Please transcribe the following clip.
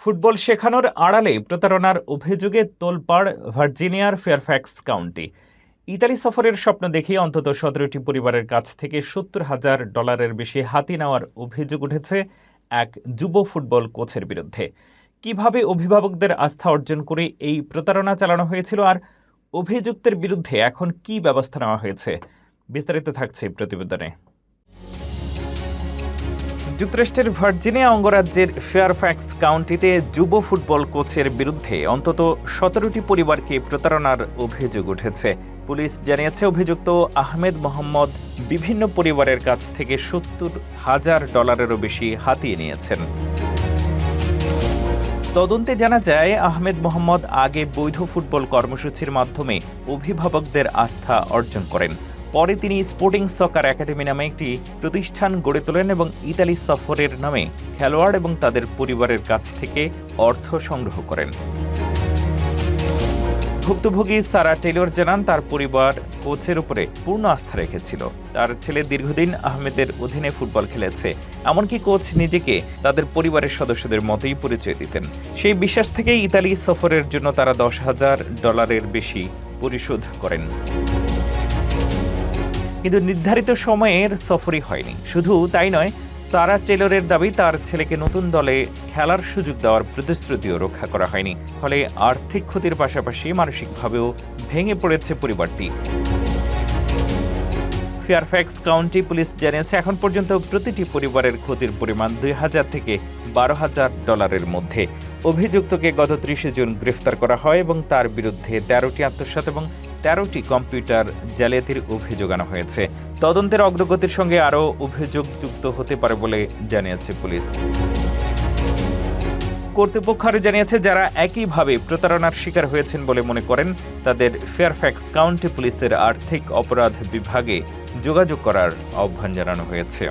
Football শেখানোর আড়ালে প্রতারণার অভিযোগে তোলপাড় ভার্জিনিয়ার ফেয়ারফ্যাক্স কাউন্টি। ইতালি সফরের স্বপ্ন দেখিয়ে অন্তত 17টি পরিবারের কাছ থেকে $70,000 বেশি হাতি নেওয়ার অভিযোগ উঠেছে এক যুব ফুটবল কোচের বিরুদ্ধে। কিভাবে অভিভাবকদের আস্থা অর্জন করে এই প্রতারণা চালানো হয়েছিল আর অভিযুক্তের বিরুদ্ধে এখন কি ব্যবস্থা নেওয়া হয়েছে, বিস্তারিত থাকছে প্রতিবেদনে। যুক্তরাষ্ট্রের ভার্জিনিয়া অঙ্গরাজ্যের ফেয়ারফ্যাক্স কাউন্টিতে যুব ফুটবল কোচের বিরুদ্ধে অন্তত 17টি পরিবারকে প্রতারণার অভিযোগ উঠেছে। পুলিশ জানিয়েছে অভিযুক্ত আহমেদ মোহাম্মদ বিভিন্ন পরিবারের কাছ থেকে $70,000 বেশি হাতিয়ে নিয়েছেন। তদন্তে জানা যায় আহমেদ মোহাম্মদ আগে বৈধ ফুটবল কর্মসূচির মাধ্যমে অভিভাবকদের আস্থা অর্জন করেন। পরে তিনি স্পোর্টিং সকার একাডেমি নামে একটি প্রতিষ্ঠান গড়ে তোলেন এবং ইতালি সফরের নামে খেলোয়াড় এবং তাদের পরিবারের কাছ থেকে অর্থ সংগ্রহ করেন। ভুক্তভোগী সারা টেলর জানান তার পরিবার কোচের উপরে পূর্ণ আস্থা রেখেছিল। তার ছেলে দীর্ঘদিন আহমেদের অধীনে ফুটবল খেলেছে, এমনকি কোচ নিজেকে তাদের পরিবারের সদস্যদের মতোই পরিচয় দিতেন। সেই বিশ্বাস থেকেই ইতালি সফরের জন্য তারা $10,000 বেশি পরিশোধ করেন। কিন্তু নির্ধারিত সময়ের সফরই হয়নি। শুধু তাই নয়, সারা টেলরের দাবি তার ছেলেকে নতুন দলে খেলার সুযোগ দেওয়ার প্রতিশ্রুতিও রক্ষা করা হয়নি। ফলে আর্থিক ক্ষতির পাশাপাশি মানসিকভাবেও ভেঙে পড়েছে পরিবারটি। ফেয়ারফ্যাক্স কাউন্টি পুলিশ জানিয়েছে এখন পর্যন্ত প্রতিটি পরিবারের ক্ষতির পরিমাণ $2,000 থেকে $12,000 মধ্যে। অভিযুক্তকে গত 30 জুন গ্রেফতার করা হয় এবং তার বিরুদ্ধে 13টি আত্মসাৎ এবং 13টি কম্পিউটার জালিয়াতির অভিযোগ আনা হয়েছে। তদন্তের অগ্রগতির সঙ্গে আরও অভিযোগ যুক্ত হতে পারে বলে জানিয়েছে পুলিশ। কর্তৃপক্ষ আরও জানিয়েছে যারা একইভাবে প্রতারণার শিকার হয়েছেন বলে মনে করেন তাদের ফেয়ারফ্যাক্স কাউন্টি পুলিশের আর্থিক অপরাধ বিভাগে যোগাযোগ করার আহ্বান জানানো হয়েছে।